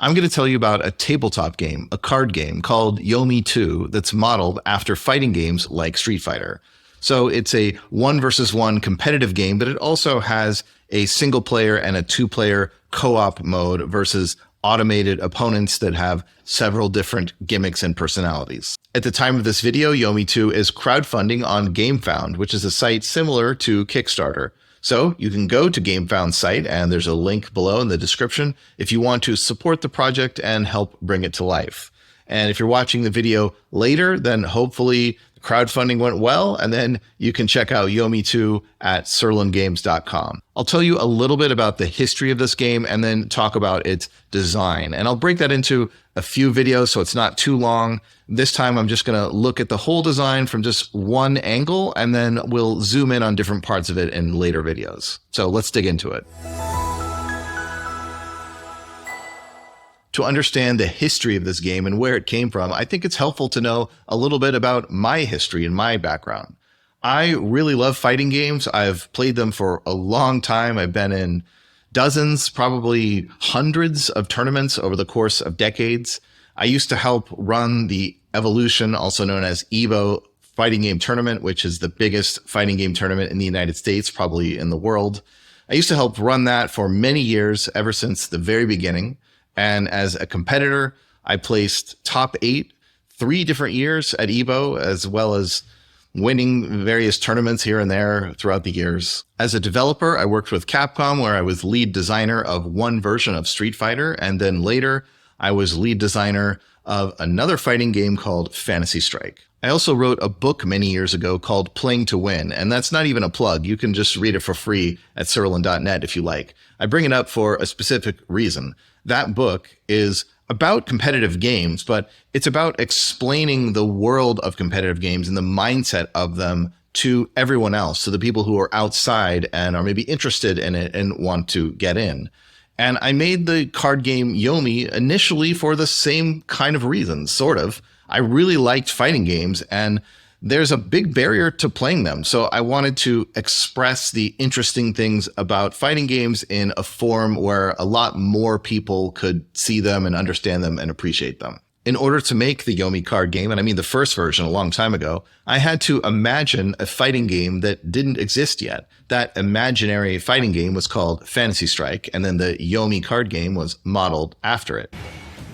I'm going to tell you about a tabletop game, a card game called Yomi 2 that's modeled after fighting games like Street Fighter. So it's a 1 versus 1 competitive game, but it also has a single player and a 2-player co-op mode versus automated opponents that have several different gimmicks and personalities. At the time of this video, Yomi 2 is crowdfunding on GameFound, which is a site similar to Kickstarter. So you can go to GameFound's site, and there's a link below in the description if you want to support the project and help bring it to life. And if you're watching the video later, then hopefully crowdfunding went well, and then you can check out Yomi 2 at sirlingames.com. I'll tell you a little bit about the history of this game and then talk about its design. And I'll break that into a few videos so it's not too long. This time I'm just going to look at the whole design from just one angle, and then we'll zoom in on different parts of it in later videos. So let's dig into it. To understand the history of this game and where it came from, I think it's helpful to know a little bit about my history and my background. I really love fighting games. I've played them for a long time. I've been in dozens, probably hundreds of tournaments over the course of decades. I used to help run the Evolution, also known as EVO, fighting game tournament, which is the biggest fighting game tournament in the United States, probably in the world. I used to help run that for many years, ever since the very beginning. And as a competitor, I placed top 8, 3 different years at EVO, as well as winning various tournaments here and there throughout the years. As a developer, I worked with Capcom, where I was lead designer of one version of Street Fighter. And then later, I was lead designer of another fighting game called Fantasy Strike. I also wrote a book many years ago called Playing to Win, and that's not even a plug. You can just read it for free at sirlin.net if you like. I bring it up for a specific reason. That book is about competitive games, but it's about explaining the world of competitive games and the mindset of them to everyone else, to the people who are outside and are maybe interested in it and want to get in. And I made the card game Yomi initially for the same kind of reasons, sort of. I really liked fighting games, and there's a big barrier to playing them. So I wanted to express the interesting things about fighting games in a form where a lot more people could see them and understand them and appreciate them. In order to make the Yomi card game, and I mean the first version a long time ago, I had to imagine a fighting game that didn't exist yet. That imaginary fighting game was called Fantasy Strike, and then the Yomi card game was modeled after it.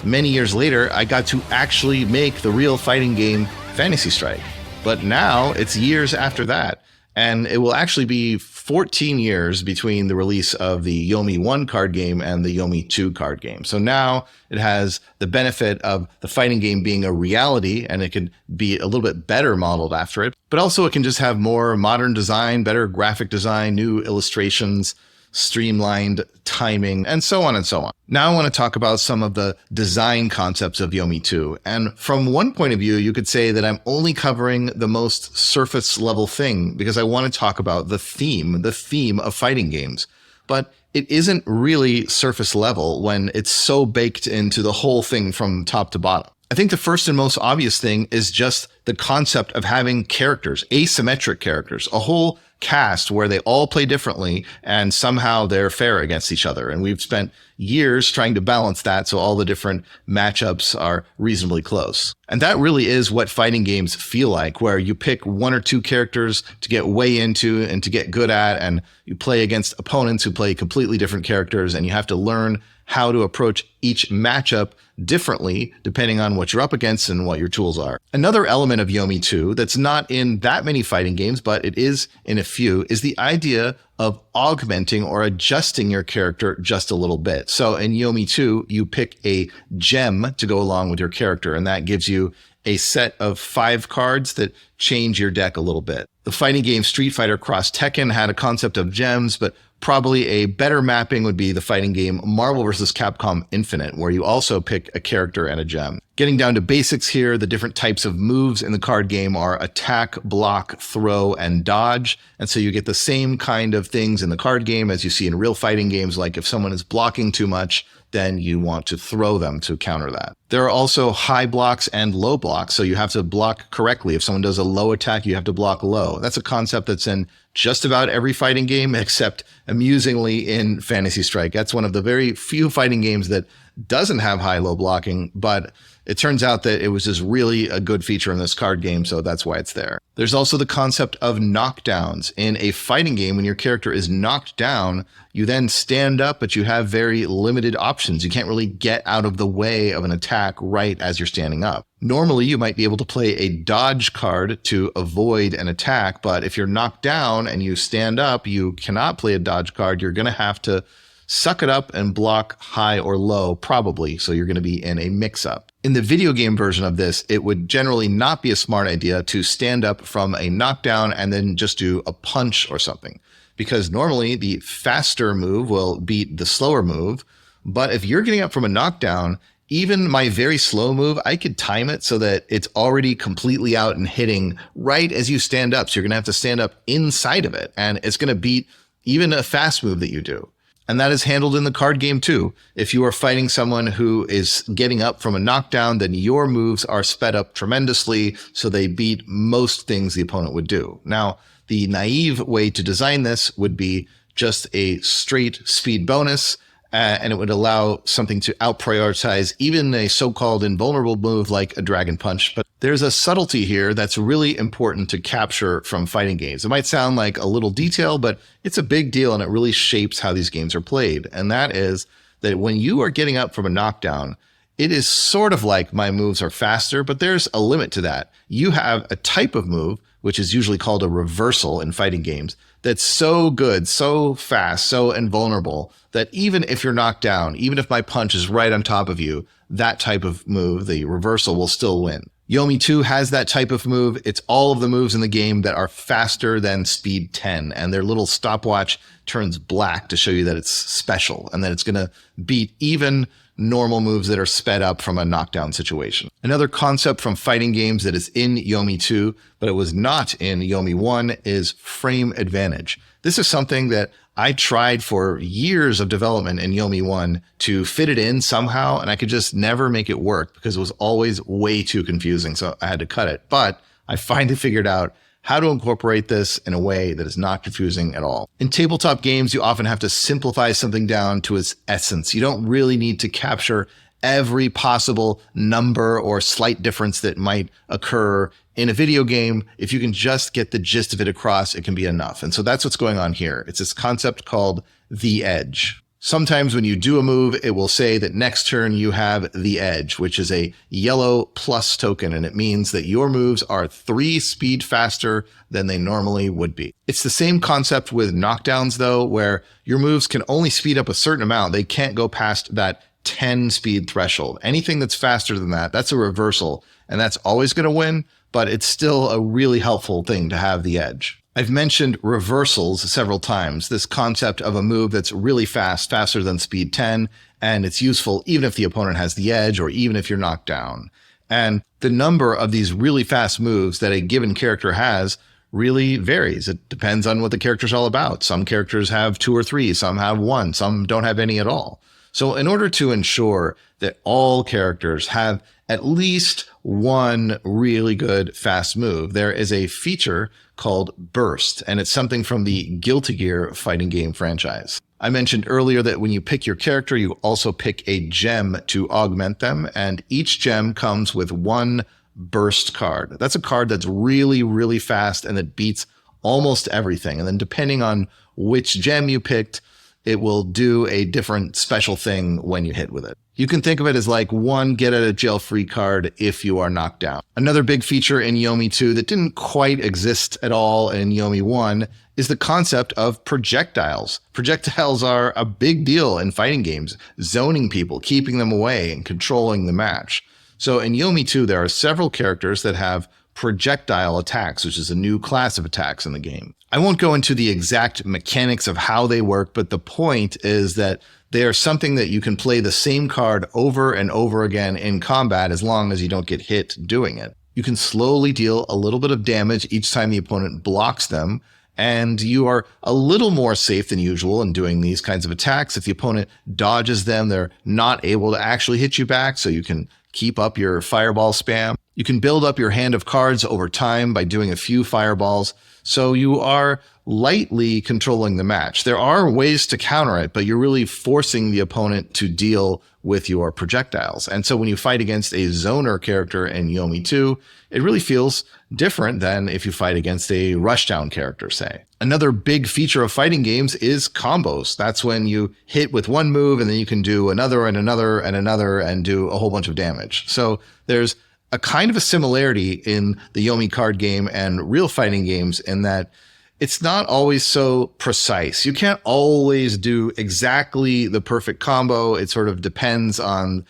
Many years later, I got to actually make the real fighting game Fantasy Strike. But now it's years after that, and it will actually be 14 years between the release of the Yomi 1 card game and the Yomi 2 card game. So now it has the benefit of the fighting game being a reality, and it can be a little bit better modeled after it. But also it can just have more modern design, better graphic design, new illustrations, streamlined timing, and so on and so on. Now I want to talk about some of the design concepts of Yomi 2. And from one point of view, you could say that I'm only covering the most surface level thing because I want to talk about the theme of fighting games. But it isn't really surface level when it's so baked into the whole thing from top to bottom. I think the first and most obvious thing is just the concept of having characters, asymmetric characters, a whole cast where they all play differently and somehow they're fair against each other. And we've spent years trying to balance that so all the different matchups are reasonably close. And that really is what fighting games feel like, where you pick 1 or 2 characters to get way into and to get good at, and you play against opponents who play completely different characters, and you have to learn how to approach each matchup differently depending on what you're up against and what your tools are. Another element of Yomi 2 that's not in that many fighting games, but it is in a few, is the idea of augmenting or adjusting your character just a little bit. So in Yomi 2, you pick a gem to go along with your character, and that gives you a set of 5 cards that change your deck a little bit. The fighting game Street Fighter Cross Tekken had a concept of gems, but probably a better mapping would be the fighting game Marvel vs. Capcom Infinite, where you also pick a character and a gem. Getting down to basics here, the different types of moves in the card game are attack, block, throw, and dodge. And so you get the same kind of things in the card game as you see in real fighting games, like if someone is blocking too much, then you want to throw them to counter that. There are also high blocks and low blocks, so you have to block correctly. If someone does a low attack, you have to block low. That's a concept that's in just about every fighting game, except amusingly in Fantasy Strike. That's one of the very few fighting games that doesn't have high-low blocking, but it turns out that it was just really a good feature in this card game, so that's why it's there. There's also the concept of knockdowns. In a fighting game, when your character is knocked down, you then stand up, but you have very limited options. You can't really get out of the way of an attack right as you're standing up. Normally, you might be able to play a dodge card to avoid an attack, but if you're knocked down and you stand up, you cannot play a dodge card. You're going to have to suck it up and block high or low, probably, so you're going to be in a mix-up. In the video game version of this, it would generally not be a smart idea to stand up from a knockdown and then just do a punch or something, because normally the faster move will beat the slower move. But if you're getting up from a knockdown, even my very slow move, I could time it so that it's already completely out and hitting right as you stand up. So you're going to have to stand up inside of it, and it's going to beat even a fast move that you do. And that is handled in the card game too. If you are fighting someone who is getting up from a knockdown, then your moves are sped up tremendously, so they beat most things the opponent would do. Now, the naive way to design this would be just a straight speed bonus, and it would allow something to out-prioritize even a so-called invulnerable move like a Dragon Punch. But there's a subtlety here that's really important to capture from fighting games. It might sound like a little detail, but it's a big deal, and it really shapes how these games are played. And that is that when you are getting up from a knockdown, it is sort of like my moves are faster, but there's a limit to that. You have a type of move, which is usually called a reversal in fighting games, that's so good, so fast, so invulnerable, that even if you're knocked down, even if my punch is right on top of you, that type of move, the reversal, will still win. Yomi 2 has that type of move. It's all of the moves in the game that are faster than speed 10, and their little stopwatch turns black to show you that it's special and that it's going to beat even normal moves that are sped up from a knockdown situation. Another concept from fighting games that is in Yomi 2, but it was not in Yomi 1, is frame advantage. This is something that I tried for years of development in Yomi 1 to fit it in somehow, and I could just never make it work because it was always way too confusing, so I had to cut it. But I finally figured out how to incorporate this in a way that is not confusing at all. In tabletop games, you often have to simplify something down to its essence. You don't really need to capture every possible number or slight difference that might occur in a video game. If you can just get the gist of it across, it can be enough. And so that's what's going on here. It's this concept called the edge. Sometimes when you do a move, it will say that next turn you have the edge, which is a yellow plus token, and it means that your moves are 3 speed faster than they normally would be. It's the same concept with knockdowns, though, where your moves can only speed up a certain amount. They can't go past that 10 speed threshold. Anything that's faster than that, that's a reversal, and that's always going to win, but it's still a really helpful thing to have the edge. I've mentioned reversals several times, this concept of a move that's really fast, faster than speed 10, and it's useful even if the opponent has the edge or even if you're knocked down. And the number of these really fast moves that a given character has really varies. It depends on what the character's all about. Some characters have 2 or 3, some have 1, some don't have any at all. So in order to ensure that all characters have at least one really good fast move, there is a feature called Burst, and it's something from the Guilty Gear fighting game franchise. I mentioned earlier that when you pick your character, you also pick a gem to augment them, and each gem comes with one Burst card. That's a card that's really, really fast and that beats almost everything. And then depending on which gem you picked, it will do a different special thing when you hit with it. You can think of it as like one get out of jail free card if you are knocked down. Another big feature in Yomi 2 that didn't quite exist at all in Yomi 1 is the concept of projectiles. Projectiles are a big deal in fighting games, zoning people, keeping them away, and controlling the match. So in Yomi 2, there are several characters that have projectile attacks, which is a new class of attacks in the game. I won't go into the exact mechanics of how they work, but the point is that they are something that you can play the same card over and over again in combat as long as you don't get hit doing it. You can slowly deal a little bit of damage each time the opponent blocks them, and you are a little more safe than usual in doing these kinds of attacks. If the opponent dodges them, they're not able to actually hit you back, so you can keep up your fireball spam. You can build up your hand of cards over time by doing a few fireballs, so you are lightly controlling the match. There are ways to counter it, but you're really forcing the opponent to deal with your projectiles. And so when you fight against a zoner character in Yomi 2, it really feels different than if you fight against a rushdown character, say. Another big feature of fighting games is combos. That's when you hit with one move and then you can do another and another and another and do a whole bunch of damage. So there's a kind of a similarity in the Yomi card game and real fighting games in that it's not always so precise. You can't always do exactly the perfect combo. It sort of depends on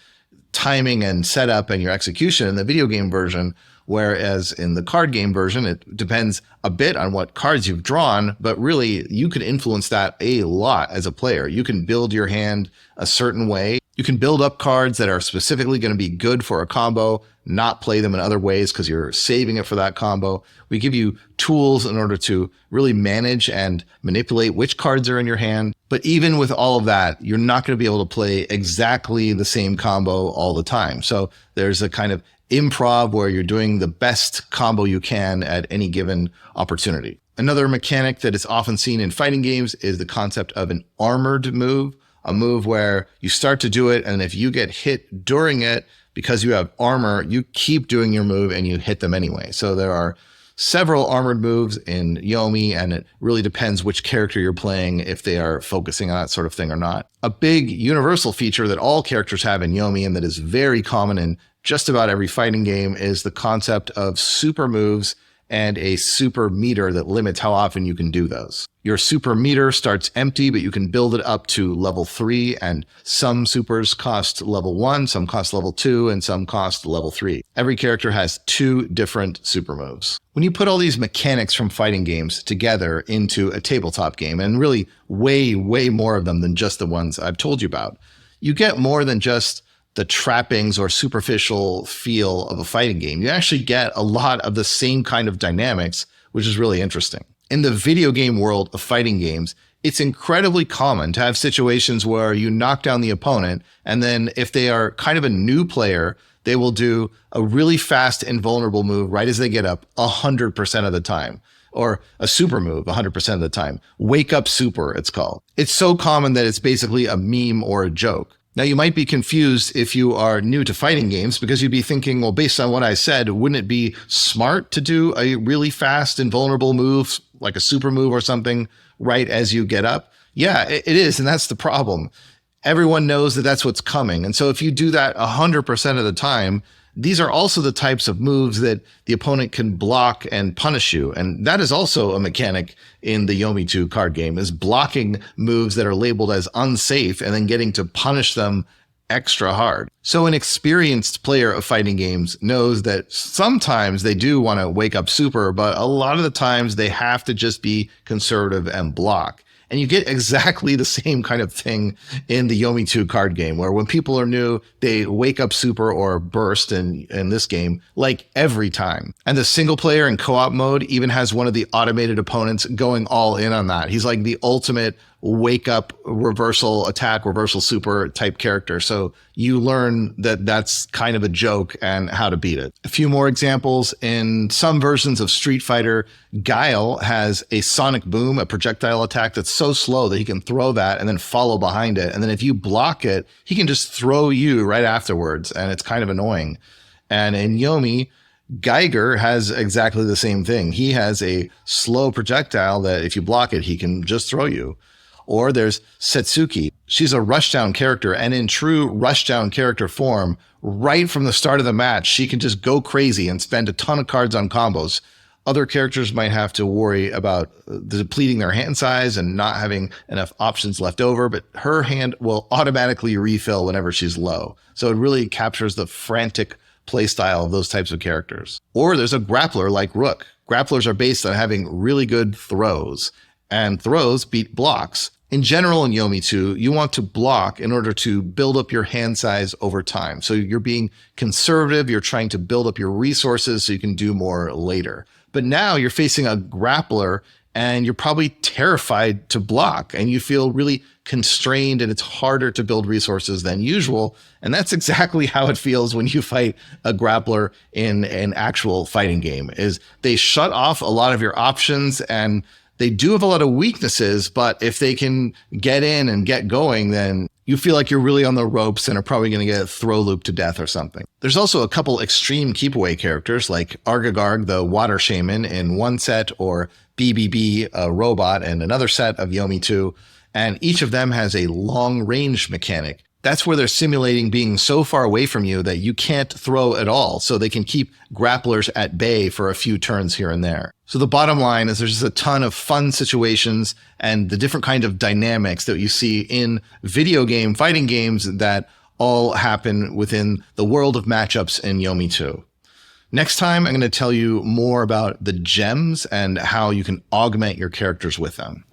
timing and setup and your execution in the video game version. Whereas in the card game version, it depends a bit on what cards you've drawn, but really you can influence that a lot as a player. You can build your hand a certain way. You can build up cards that are specifically going to be good for a combo, not play them in other ways because you're saving it for that combo. We give you tools in order to really manage and manipulate which cards are in your hand. But even with all of that, you're not going to be able to play exactly the same combo all the time. So there's a kind of improv where you're doing the best combo you can at any given opportunity. Another mechanic that is often seen in fighting games is the concept of an armored move, a move where you start to do it, and if you get hit during it, because you have armor, you keep doing your move and you hit them anyway. So there are several armored moves in Yomi, and it really depends which character you're playing if they are focusing on that sort of thing or not. A big universal feature that all characters have in Yomi and that is very common in just about every fighting game is the concept of super moves and a super meter that limits how often you can do those. Your super meter starts empty, but you can build it up to level 3, and some supers cost level 1, some cost level 2, and some cost level 3. Every character has 2 different super moves. When you put all these mechanics from fighting games together into a tabletop game, and really way, way more of them than just the ones I've told you about, you get more than just the trappings or superficial feel of a fighting game. You actually get a lot of the same kind of dynamics, which is really interesting. In the video game world of fighting games, it's incredibly common to have situations where you knock down the opponent, and then if they are kind of a new player, they will do a really fast invulnerable move right as they get up 100% of the time. Or a super move 100% of the time. Wake up super, it's called. It's so common that it's basically a meme or a joke. Now, you might be confused if you are new to fighting games because you'd be thinking, well, based on what I said, wouldn't it be smart to do a really fast invulnerable move, like a super move or something, right as you get up? Yeah, it is. And that's the problem. Everyone knows that that's what's coming. And so if you do that 100% of the time, these are also the types of moves that the opponent can block and punish you. And that is also a mechanic in the Yomi 2 card game, is blocking moves that are labeled as unsafe and then getting to punish them extra hard. So an experienced player of fighting games knows that sometimes they do want to wake up super, but a lot of the times they have to just be conservative and block. And you get exactly the same kind of thing in the Yomi 2 card game, where when people are new, they wake up super or burst in this game, like every time. And the single player and co-op mode even has one of the automated opponents going all in on that. He's like the ultimate wake up reversal attack, reversal super type character. So you learn that that's kind of a joke and how to beat it. A few more examples. In some versions of Street Fighter, Guile has a sonic boom, a projectile attack that's so slow that he can throw that and then follow behind it. And then if you block it, he can just throw you right afterwards. And it's kind of annoying. And in Yomi, Geiger has exactly the same thing. He has a slow projectile that if you block it, he can just throw you. Or there's Setsuki. She's a rushdown character, and in true rushdown character form, right from the start of the match, she can just go crazy and spend a ton of cards on combos. Other characters might have to worry about depleting their hand size and not having enough options left over, but her hand will automatically refill whenever she's low. So it really captures the frantic playstyle of those types of characters. Or there's a grappler like Rook. Grapplers are based on having really good throws, and throws beat blocks. In general, in Yomi 2, you want to block in order to build up your hand size over time. So you're being conservative. You're trying to build up your resources so you can do more later. But now you're facing a grappler and you're probably terrified to block and you feel really constrained and it's harder to build resources than usual. And that's exactly how it feels when you fight a grappler in an actual fighting game, is they shut off a lot of your options and they do have a lot of weaknesses, but if they can get in and get going, then you feel like you're really on the ropes and are probably going to get throw looped to death or something. There's also a couple extreme keep away characters like Argagarg, the water shaman in one set, or BBB, a robot, in another set of Yomi 2. And each of them has a long range mechanic. That's where they're simulating being so far away from you that you can't throw at all, so they can keep grapplers at bay for a few turns here and there. So the bottom line is there's just a ton of fun situations and the different kind of dynamics that you see in video game fighting games that all happen within the world of matchups in Yomi 2. Next time, I'm going to tell you more about the gems and how you can augment your characters with them.